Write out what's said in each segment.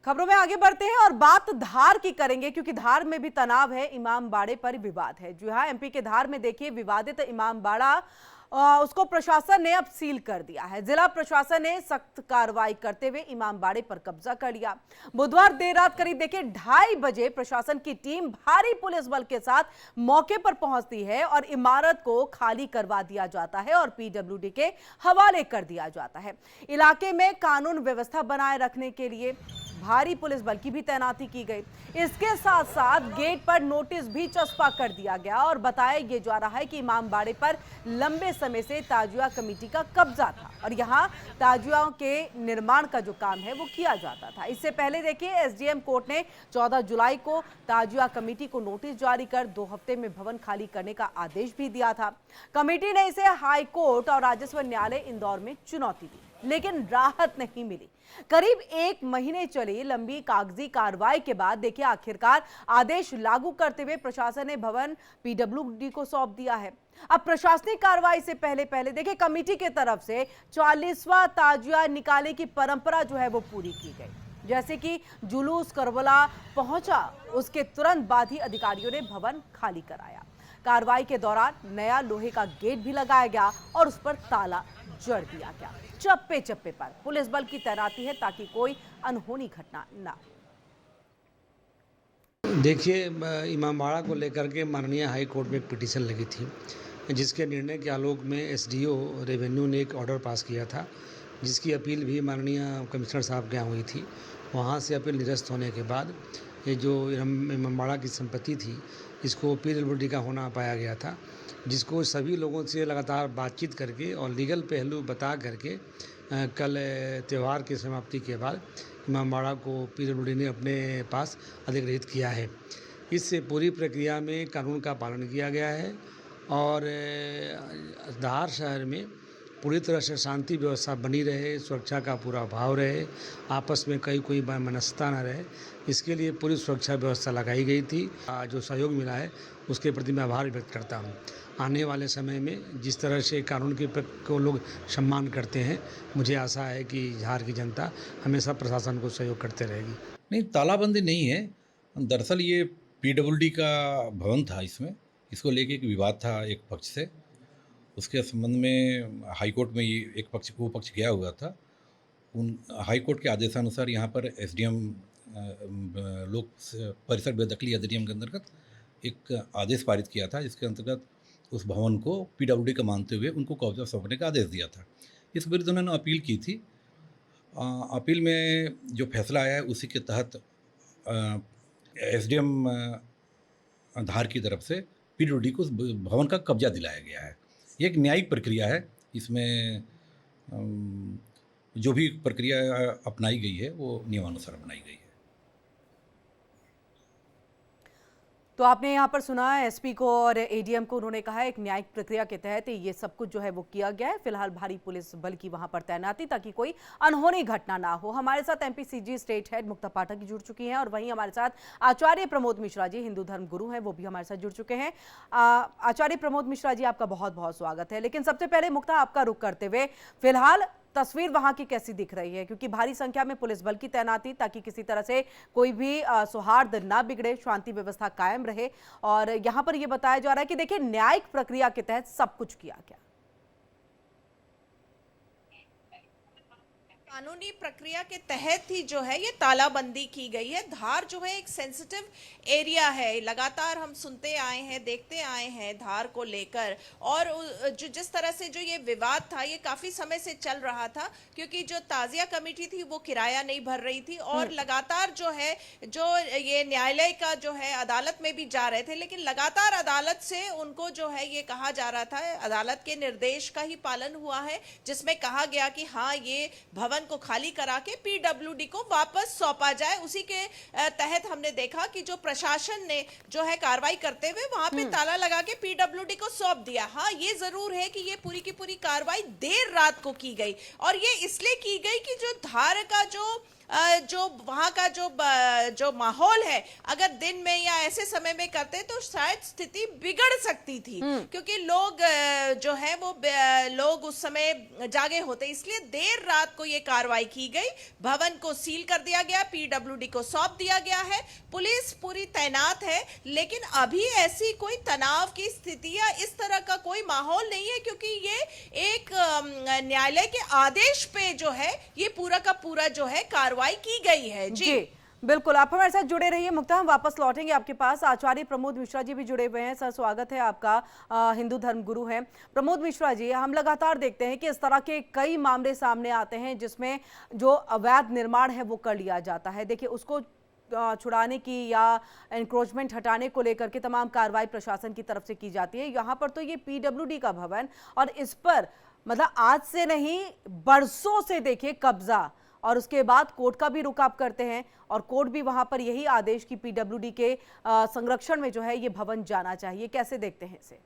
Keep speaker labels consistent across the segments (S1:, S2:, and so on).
S1: खबरों में आगे बढ़ते हैं और बात धार की करेंगे, क्योंकि धार में भी तनाव है, इमामबाड़े पर विवाद है। जी हां, एमपी के धार में देखिए विवादित इमामबाड़ा, उसको प्रशासन ने अब सील कर दिया है। जिला प्रशासन ने सख्त कार्रवाई करते हुए इमामबाड़े पर कब्जा कर लिया। बुधवार देर रात करीब देखिए 2:30 बजे प्रशासन की टीम भारी पुलिस बल के साथ मौके पर पहुंचती है और इमारत को खाली करवा दिया जाता है और पीडब्ल्यूडी के हवाले कर दिया जाता है। इलाके में कानून व्यवस्था बनाए रखने के लिए भारी पुलिस बल की भी तैनाती की गई। इसके साथ साथ गेट पर नोटिस भी चस्पा कर दिया गया और बताया ये जा रहा है कि इमामबाड़े पर लंबे समय से ताजिया कमेटी का कब्जा था और यहां ताजिया के निर्माण का जो काम है वो किया जाता था। इससे पहले देखिए एसडीएम कोर्ट ने 14 जुलाई को ताजिया कमेटी को नोटिस जारी कर 2 हफ्ते में भवन खाली करने का आदेश भी दिया था। कमेटी ने इसे हाई कोर्ट और राजस्व न्यायालय इंदौर में चुनौती दी, लेकिन राहत नहीं मिली। करीब 1 महीने चली लंबी कागजी कार्रवाई के बाद देखिए आखिरकार आदेश लागू करते हुए प्रशासन ने भवन पीडब्ल्यूडी को सौंप दिया है। अब प्रशासनिक कार्रवाई से पहले देखिए कमेटी के तरफ से 40वां ताजिया निकालने की परंपरा जो है वो पूरी की गई। जैसे कि जुलूस करबला पहुंचा, उसके तुरंत बाद ही अधिकारियों ने भवन खाली कराया। कार्रवाई के दौरान नया लोहे का गेट भी लगाया गया और उस पर ताला जड़ दिया गया। चप्पे चप्पे पर पुलिस बल की तैनाती है ताकि कोई अनहोनी घटना ना हो।
S2: देखिए, इमामबाड़ा को लेकर के माननीय हाई कोर्ट में एक पिटीशन लगी थी, जिसके निर्णय के आलोक में एसडीओ रेवेन्यू ने एक ऑर्डर पास किया था, जिसकी अपील भी माननीय कमिश्नर साहब के यहाँ हुई थी। वहाँ से अपील निरस्त होने के बाद ये जो इमामबाड़ा की संपत्ति थी, इसको पीडब्ल्यूडी का होना पाया गया था, जिसको सभी लोगों से लगातार बातचीत करके और लीगल पहलू बता करके कल त्यौहार की समाप्ति के बाद इमामबाड़ा को पीडब्ल्यूडी ने अपने पास अधिग्रहित किया है। इस पूरी प्रक्रिया में कानून का पालन किया गया है और धार शहर में पूरी तरह से शांति व्यवस्था बनी रहे, सुरक्षा का पूरा भाव रहे, आपस में कोई मनस्ता न रहे, इसके लिए पूरी सुरक्षा व्यवस्था लगाई गई थी। जो सहयोग मिला है उसके प्रति मैं आभार व्यक्त करता हूँ। आने वाले समय में जिस तरह से कानून के को लोग सम्मान करते हैं, मुझे आशा है कि धार की जनता हमेशा प्रशासन को सहयोग करते रहेगी।
S3: नहीं, तालाबंदी नहीं है। दरअसल ये पीडब्ल्यूडी का भवन था, इसको लेके एक विवाद था एक पक्ष से। उसके संबंध में हाई कोर्ट में ये एक पक्ष वो पक्ष गया हुआ था। उन हाई कोर्ट के आदेशानुसार यहाँ पर एसडीएम लोक परिसर बेदखली अधिनियम के अंतर्गत एक आदेश पारित किया था, जिसके अंतर्गत उस भवन को पीडब्ल्यूडी का मानते हुए उनको कब्जा सौंपने का आदेश दिया था। इस विरुद्ध उन्होंने अपील की थी। अपील में जो फैसला आया है उसी के तहत एसडीएम धार की तरफ से पीडब्ल्यूडी को उस भवन का कब्जा दिलाया गया है। ये एक न्यायिक प्रक्रिया है। इसमें जो भी प्रक्रिया अपनाई गई है वो नियमानुसार अपनाई गई है।
S1: तो आपने यहाँ पर सुना एसपी को और एडीएम को, उन्होंने कहा एक न्यायिक प्रक्रिया के तहत ये सब कुछ जो है वो किया गया है। फिलहाल भारी पुलिस बल की वहां पर तैनाती ताकि कोई अनहोनी घटना ना हो। हमारे साथ एमपीसीजी स्टेट हेड मुक्ता पाठक जी जुड़ चुकी हैं और वहीं हमारे साथ आचार्य प्रमोद मिश्रा जी, हिंदू धर्म गुरु हैं, वो भी हमारे साथ जुड़ चुके हैं। आचार्य प्रमोद मिश्रा जी, आपका बहुत बहुत स्वागत है। लेकिन सबसे पहले मुक्ता, आपका रुख करते हुए फिलहाल तस्वीर वहां की कैसी दिख रही है, क्योंकि भारी संख्या में पुलिस बल की तैनाती ताकि किसी तरह से कोई भी सौहार्द ना बिगड़े, शांति व्यवस्था कायम रहे। और यहां पर यह बताया जा रहा है कि देखिए न्यायिक प्रक्रिया के तहत सब कुछ किया गया।
S4: कानूनी प्रक्रिया के तहत ही जो है ये तालाबंदी की गई है। धार जो है एक सेंसिटिव एरिया है। लगातार हम सुनते आए हैं, देखते आए हैं धार को लेकर, और जो जिस तरह से जो ये विवाद था ये काफी समय से चल रहा था, क्योंकि जो ताजिया कमेटी थी वो किराया नहीं भर रही थी और लगातार जो है जो ये न्यायालय का जो है अदालत में भी जा रहे थे, लेकिन लगातार अदालत से उनको जो है ये कहा जा रहा था, अदालत के निर्देश का ही पालन हुआ है, जिसमें कहा गया कि हाँ ये भवन को खाली करा के पीडब्ल्यूडी को वापस सौंपा जाए। उसी के तहत हमने देखा कि जो प्रशासन ने जो है कार्रवाई करते हुए वहां पे ताला लगा के पीडब्ल्यूडी को सौंप दिया। हाँ, ये जरूर है कि ये पूरी की पूरी कार्रवाई देर रात को की गई और ये इसलिए की गई कि जो धार का जो जो वहाँ का जो माहौल है, अगर दिन में या ऐसे समय में करते तो शायद स्थिति बिगड़ सकती थी, क्योंकि लोग जो है वो लोग उस समय जागे होते, इसलिए देर रात को ये कार्रवाई की गई। भवन को सील कर दिया गया, पीडब्ल्यूडी को सौंप दिया गया है, पुलिस पूरी तैनात है, लेकिन अभी ऐसी कोई तनाव की स्थिति या इस तरह का कोई माहौल नहीं है, क्योंकि ये एक न्यायालय के आदेश पे जो है ये पूरा का पूरा जो है कार्रवाई की गई है। जी
S1: बिल्कुल, आप हमारे साथ जुड़े रहिए। मुक्ता, हम वापस लौटेंगे आपके पास। आचार्य प्रमोद मिश्रा जी भी जुड़े हुए हैं। सर, स्वागत है आपका। हिंदू धर्म गुरु हैं प्रमोद मिश्रा जी। हम लगातार देखते हैं कि इस तरह के कई मामले सामने आते हैं जिसमें जो अवैध निर्माण है वो कर लिया जाता है। देखिए, उसको छुड़ाने की या एनक्रोचमेंट हटाने को लेकर के तमाम कार्रवाई प्रशासन की तरफ से की जाती है। यहाँ पर तो ये पीडब्ल्यूडी का भवन, और इस पर मतलब आज से नहीं बरसों से देखिए कब्जा, और उसके बाद कोर्ट का भी रुख आप करते हैं, और कोर्ट भी वहां पर यही आदेश की पीडब्ल्यूडी के संरक्षण में जो है ये भवन जाना चाहिए। कैसे देखते हैं इसे?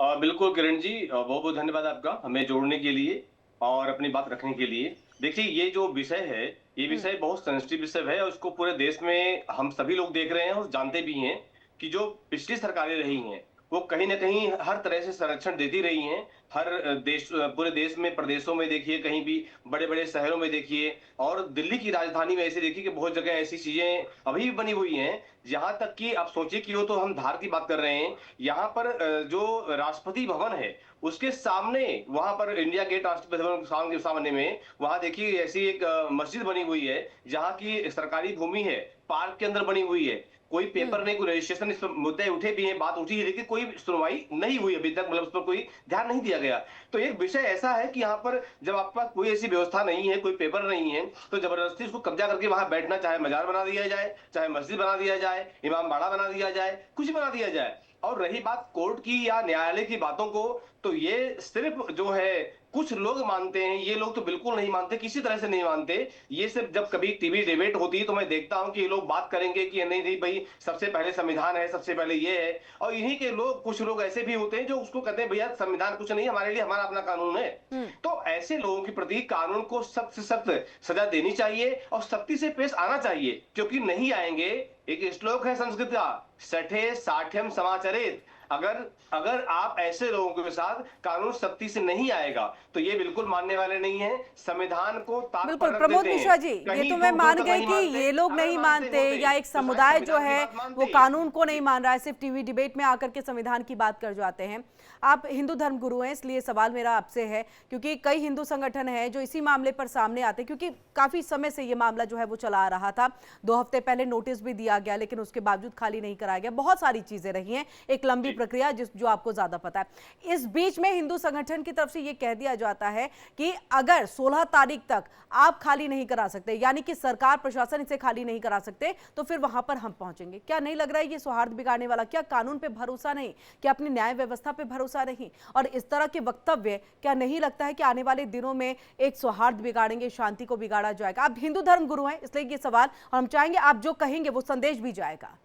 S5: बिल्कुल किरण जी, बहुत बहुत धन्यवाद आपका हमें जोड़ने के लिए और अपनी बात रखने के लिए। देखिए, ये जो विषय है, ये विषय बहुत सेंसिटिव विषय है और उसको पूरे देश में हम सभी लोग देख रहे हैं और जानते भी हैं कि जो पिछली सरकारें रही हैं वो कहीं ना कहीं हर तरह से संरक्षण देती रही हैं। हर देश, पूरे देश में, प्रदेशों में देखिए, कहीं भी बड़े बड़े शहरों में देखिए, और दिल्ली की राजधानी में ऐसे देखिए कि बहुत जगह ऐसी चीजें अभी भी बनी हुई हैं। यहाँ तक कि आप सोचिए कि वो तो हम धार की बात कर रहे हैं, यहाँ पर जो राष्ट्रपति भवन है उसके सामने, वहां पर इंडिया गेट राष्ट्रपति भवन के सामने में, वहां देखिए ऐसी एक मस्जिद बनी हुई है जहाँ की सरकारी भूमि है, पार्क के अंदर बनी हुई है। कोई पेपर नहीं, कोई रजिस्ट्रेशन, इस पर मुद्दे उठे भी हैं, बात उठी है, लेकिन कोई सुनवाई नहीं हुई अभी तक, मतलब उस पर कोई ध्यान नहीं दिया गया। तो एक विषय ऐसा है कि यहाँ पर जब आपके पास कोई ऐसी व्यवस्था नहीं है, कोई पेपर नहीं है, तो जबरदस्ती उसको कब्जा करके वहां बैठना, चाहे मजार बना दिया जाए, चाहे मस्जिद बना दिया जाए, इमाम बाड़ा बना दिया जाए, कुछ बना दिया जाए। और रही बात कोर्ट की या न्यायालय की बातों को, तो ये सिर्फ जो है कुछ लोग मानते हैं, ये लोग तो बिल्कुल नहीं मानते, किसी तरह से नहीं मानते। ये सिर्फ जब कभी टीवी डिबेट होती है तो मैं देखता हूं कि ये लोग बात करेंगे कि नहीं नहीं भाई, सबसे पहले संविधान है, सबसे पहले ये है। और इन्हीं के लोग, कुछ लोग ऐसे भी होते हैं जो उसको कहते हैं भैया संविधान कुछ नहीं, हमारे लिए हमारा अपना कानून है। तो ऐसे लोगों के प्रति कानून को सख्त से सख्त सजा देनी चाहिए और सख्ती से पेश आना चाहिए, क्योंकि नहीं आएंगे। एक श्लोक है संस्कृत का, सठे साठ्यम समाचरित। अगर आप ऐसे लोगों के साथ कानून सख्ती से नहीं आएगा तो ये बिल्कुल मानने वाले नहीं है। संविधान को
S1: बिल्कुल प्रमोद मिश्रा जी, ये तो मैं मान गई कि ये लोग नहीं मानते या एक समुदाय जो है वो कानून को नहीं मान रहा है, सिर्फ टीवी डिबेट में आकर के संविधान की बात कर जाते हैं। आप हिंदू धर्म गुरु हैं, इसलिए सवाल मेरा आपसे है, क्योंकि कई हिंदू संगठन हैं जो इसी मामले पर सामने आते हैं, क्योंकि काफी समय से ये मामला जो है वो चला आ रहा था। 2 हफ्ते पहले नोटिस भी दिया गया, लेकिन उसके बावजूद खाली नहीं कराया गया। बहुत सारी चीजें रही हैं, एक लंबी प्रक्रिया जो आपको ज्यादा पता है। इस बीच में हिंदू संगठन की तरफ से ये कह दिया जाता है कि अगर 16 तारीख तक आप खाली नहीं करा सकते, यानी कि सरकार प्रशासन इसे खाली नहीं करा सकते, तो फिर वहां पर हम पहुंचेंगे। क्या नहीं लग रहा है ये सौहार्द बिगाड़ने वाला? क्या कानून पे भरोसा नहीं? क्या अपनी न्याय व्यवस्था पे भरोसा नहीं? और इस तरह के वक्तव्य क्या नहीं लगता है कि आने वाले दिनों में एक सौहार्द बिगाड़ेंगे, शांति को बिगाड़ा जाएगा? आप हिंदू धर्म गुरु हैं, इसलिए ये सवाल, और हम चाहेंगे आप जो कहेंगे वो संदेश भी जाएगा।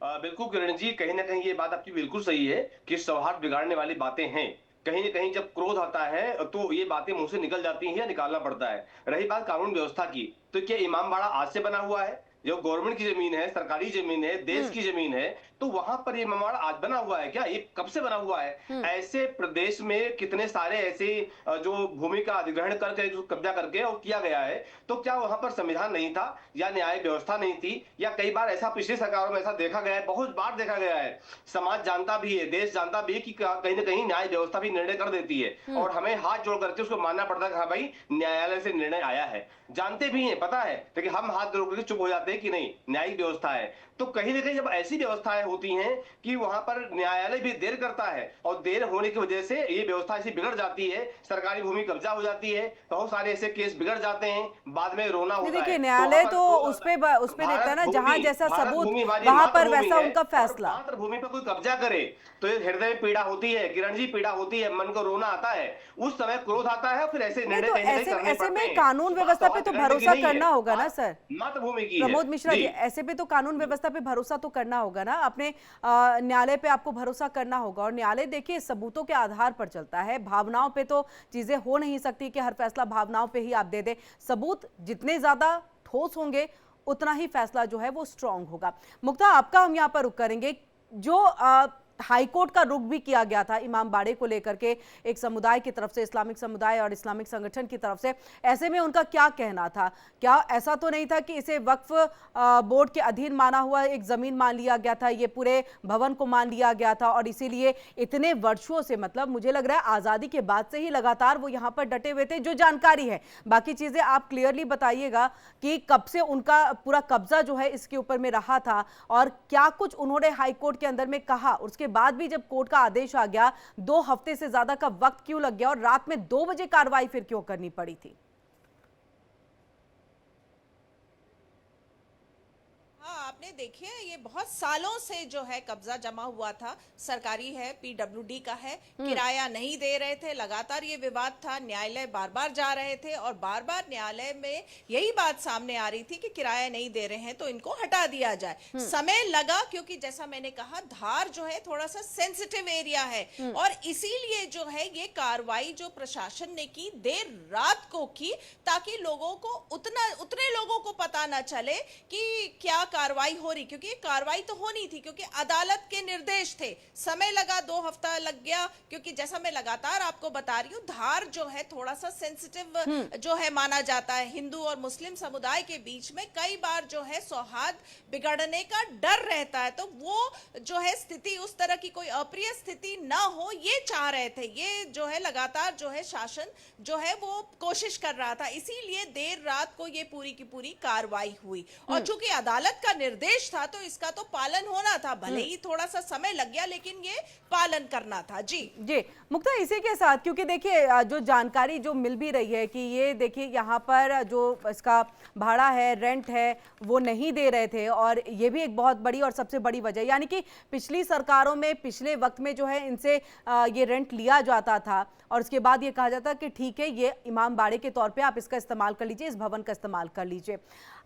S5: बिल्कुल किरण जी, कहीं ना कहीं ये बात आपकी बिल्कुल सही है कि सौहार्द बिगाड़ने वाली बातें हैं। कहीं ना कहीं जब क्रोध आता है तो ये बातें मुंह से निकल जाती हैं, निकालना पड़ता है। रही बात कानून व्यवस्था की, तो क्या इमाम बाड़ा आज से बना हुआ है? जो गवर्नमेंट की जमीन है, सरकारी जमीन है, देश की जमीन है, तो वहां पर ये इमाम बाड़ा आज बना हुआ है क्या? ये कब से बना हुआ है? ऐसे प्रदेश में कितने सारे ऐसे जो भूमि का अधिग्रहण करके कब्जा करके और किया गया है, तो क्या वहां पर संविधान नहीं था या न्याय व्यवस्था नहीं थी? या कई बार ऐसा पिछली सरकारों में ऐसा देखा गया है, बहुत बार देखा गया है, समाज जानता भी है, देश जानता भी है कि कहीं ना कहीं न्याय व्यवस्था भी निर्णय कर देती है और हमें हाथ जोड़ करके उसको मानना पड़ता है कि हाँ भाई न्यायालय से निर्णय आया है। जानते भी हैं, पता है, लेकिन हम हाथ जोड़ करके चुप हो जाते हैं कि नहीं, न्यायिक व्यवस्था है। तो कहीं ना कहीं जब ऐसी व्यवस्थाएं होती हैं कि वहां पर न्यायालय भी देर करता है और देर होने की वजह से ये व्यवस्था ऐसी बिगड़ जाती है, सरकारी भूमि कब्जा हो जाती है, बहुत सारे ऐसे केस बिगड़ जाते हैं, बाद में रोना होता है।
S1: देखिए, न्यायालय तो उस पे देखता है ना, जहां जैसा सबूत वहां पर वैसा उनका फैसला।
S5: मातृभूमि पर कोई कब्जा करे तो ये हृदय में पीड़ा होती है किरण जी, पीड़ा होती है, मन को रोना आता है, उस समय क्रोध आता है, फिर ऐसे निर्णय
S1: ऐसे में कानून व्यवस्था पे तो भरोसा करना होगा ना सर।
S5: मातृभूमि की
S1: प्रमोद प्रमोद मिश्रा जी, ऐसे पे तो कानून व्यवस्था पे भरोसा तो करना होगा ना, अपने न्यायालय पे आपको भरोसा करना होगा, और न्यायालय देखिए सबूतों के आधार पर चलता है, भावनाओं पे तो चीजें हो नहीं सकती कि हर फैसला भावनाओं पे ही आप दे दे। सबूत जितने ज्यादा ठोस होंगे उतना ही फैसला जो है वो स्ट्रांग होगा। मुक्ता, आपका हम यहाँ पर रुख करेंगे। जो हाईकोर्ट का रुख भी किया गया था इमाम बाड़े को लेकर के एक समुदाय की तरफ से, इस्लामिक समुदाय और इस्लामिक संगठन की तरफ से, ऐसे में उनका क्या कहना था? क्या ऐसा तो नहीं था कि इसे वक्फ बोर्ड के अधीन माना हुआ एक जमीन मान लिया गया था, ये पूरे भवन को मान लिया गया था, और इसीलिए इतने वर्षों से, मतलब मुझे लग रहा है आजादी के बाद से ही लगातार वो यहाँ पर डटे हुए थे? जो जानकारी है, बाकी चीजें आप क्लियरली बताइएगा कि कब से उनका पूरा कब्जा जो है इसके ऊपर में रहा था, और क्या कुछ उन्होंने हाईकोर्ट के अंदर में कहा? उसके बाद भी जब कोर्ट का आदेश आ गया, 2 हफ्ते से ज्यादा का वक्त क्यों लग गया, और रात में 2 बजे कार्रवाई फिर क्यों करनी पड़ी थी?
S4: हाँ, आपने देखिए ये बहुत सालों से जो है कब्जा जमा हुआ था, सरकारी है, पीडब्ल्यूडी का है, किराया नहीं दे रहे थे, लगातार ये विवाद था, न्यायालय बार बार जा रहे थे, और बार बार न्यायालय में यही बात सामने आ रही थी कि किराया नहीं दे रहे हैं तो इनको हटा दिया जाए। समय लगा, क्योंकि जैसा मैंने कहा धार जो है थोड़ा सा सेंसिटिव एरिया है, और इसीलिए जो है ये कार्रवाई जो प्रशासन ने की देर रात को की, ताकि लोगों को उतने लोगों को पता ना चले कि क्या कार्रवाई हो रही, क्योंकि कार्रवाई तो होनी थी, क्योंकि अदालत के निर्देश थे। समय लगा, 2 हफ्ता लग गया, क्योंकि जैसा मैं लगातार आपको बता रही हूँ, धार जो है थोड़ा सा सेंसिटिव जो है माना जाता है। हिंदू और मुस्लिम समुदाय के बीच में कई बार जो है सौहार्द बिगड़ने का डर रहता है, तो वो जो है स्थिति, उस तरह की कोई अप्रिय स्थिति ना हो, ये चाह रहे थे। ये जो है लगातार जो है शासन जो है वो कोशिश कर रहा था, इसीलिए देर रात को ये पूरी की पूरी कार्रवाई हुई। और चूंकि अदालत का निर्देश था तो इसका तो पालन होना था, भले ही थोड़ा सा समय लग गया, लेकिन ये पालन करना था। जी
S1: जी मुक्ता, इसी के साथ, क्योंकि देखिए जो जानकारी जो मिल भी रही है कि ये देखिए यहाँ पर जो इसका भाड़ा है, रेंट है, वो नहीं दे रहे थे, और ये भी एक बहुत बड़ी और सबसे बड़ी वजह, यानी कि पिछली सरकारों में, पिछले वक्त में जो है इनसे ये रेंट लिया जाता था, और उसके बाद ये कहा जाता कि ठीक है ये इमाम बाड़े के तौर पे आप इसका इस्तेमाल कर लीजिए, इस भवन का इस्तेमाल कर लीजिए।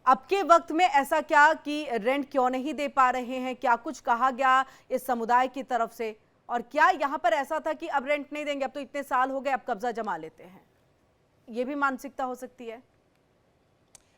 S1: अब के वक्त में ऐसा क्या कि रेंट क्यों नहीं दे पा रहे हैं? क्या कुछ कहा गया इस समुदाय की तरफ से, और क्या यहाँ पर ऐसा था कि अब रेंट नहीं देंगे, अब तो इतने साल हो गए, अब कब्जा जमा लेते हैं? ये भी मानसिकता हो सकती है।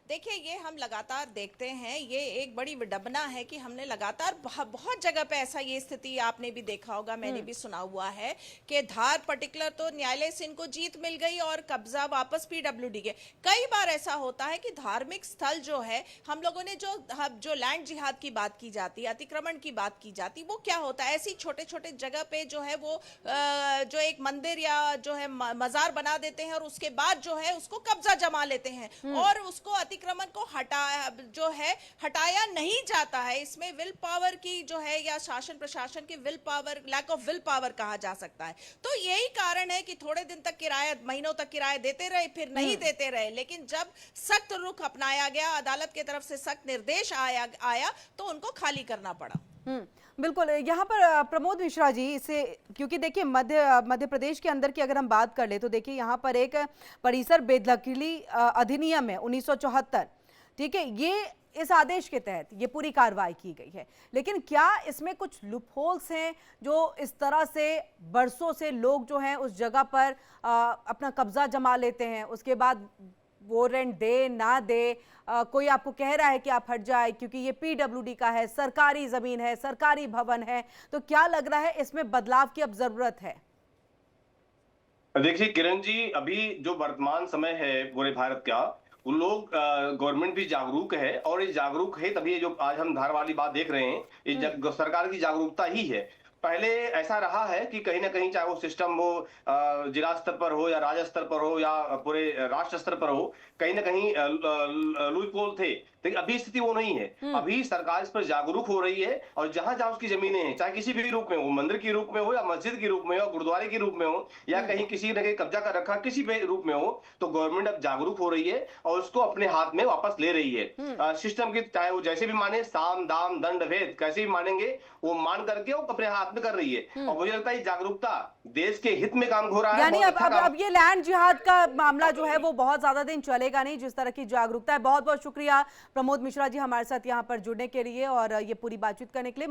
S4: देखिए, ये हम लगातार देखते हैं, ये एक बड़ी विडंबना है कि हमने लगातार बहुत जगह पे ऐसा, ये स्थिति आपने भी देखा होगा, मैंने भी सुना हुआ है कि धार पर्टिकुलर तो न्यायालय से इनको जीत मिल गई और कब्जा वापस पीडब्ल्यूडी के। कई बार ऐसा होता है कि धार्मिक स्थल जो है, हम लोगों ने जो लैंड जिहाद की बात की जाती है, अतिक्रमण की बात की जाती, वो क्या होता है, ऐसी छोटे छोटे जगह पे जो है वो जो एक मंदिर या जो है मजार बना देते हैं, और उसके बाद जो है उसको कब्जा जमा लेते हैं, और उसको अतिक्रमण को हटाया नहीं जाता है। इसमें विल पावर की जो है, या शासन प्रशासन की will power, lack of will power कहा जा सकता है। तो यही कारण है कि थोड़े दिन तक किराया, महीनों तक किराया देते रहे, फिर नहीं देते रहे, लेकिन जब सख्त रुख अपनाया गया, अदालत की तरफ से सख्त निर्देश आया तो उनको खाली करना पड़ा।
S1: बिल्कुल, यहाँ पर प्रमोद मिश्रा जी, इसे क्योंकि देखिए मध्य प्रदेश के अंदर की अगर हम बात कर ले तो देखिए यहाँ पर एक परिसर बेदखली अधिनियम है 1974, ठीक है, ये इस आदेश के तहत ये पूरी कार्रवाई की गई है, लेकिन क्या इसमें कुछ लूपहोल्स हैं जो इस तरह से बरसों से लोग जो हैं उस जगह पर अपना कब्जा जमा लेते हैं, उसके बाद वो रेंट दे ना दे, कोई आपको कह रहा है कि आप हट जाए क्योंकि ये पीडब्ल्यूडी का है, सरकारी जमीन है, सरकारी भवन है, तो क्या लग रहा है इसमें बदलाव की अब जरूरत है?
S5: देखिए किरण जी, अभी जो वर्तमान समय है पूरे भारत का, उन लोग गवर्नमेंट भी जागरूक है, और ये जागरूक है तभी जो आज हम धार वाली बात देख रहे हैं, ये सरकार की जागरूकता ही है। पहले ऐसा रहा है कि कहीं ना कहीं, चाहे वो सिस्टम वो जिला स्तर पर हो या राज्य स्तर पर हो या पूरे राष्ट्र स्तर पर हो, कहीं ना कहीं लूपहोल थे, लेकिन अभी स्थिति वो नहीं है। अभी सरकार इस पर जागरूक हो रही है, और जहां जहां उसकी जमीनें हैं, चाहे किसी भी रूप में हो, मंदिर के रूप में हो या मस्जिद के रूप में हो, गुरुद्वारे के रूप में हो, या कहीं किसी ने कहीं कब्जा कर रखा किसी भी रूप में हो, तो गवर्नमेंट अब जागरूक हो रही है और उसको अपने हाथ में वापस ले रही है। सिस्टम की चाहे वो जैसे भी माने, साम दाम दंड भेद कैसे भी मानेंगे, वो मान करके वो अपने हाथ में कर रही है। और मुझे लगता है जागरूकता देश के हित में काम हो रहा है।
S1: यानी
S5: बहुत
S1: अब
S5: अच्छा
S1: अब
S5: काम।
S1: अब ये लैंड जिहाद का मामला जो है वो बहुत ज्यादा दिन चलेगा नहीं, जिस तरह की जागरूकता है। बहुत बहुत शुक्रिया प्रमोद मिश्रा जी हमारे साथ यहाँ पर जुड़ने के लिए और ये पूरी बातचीत करने के लिए।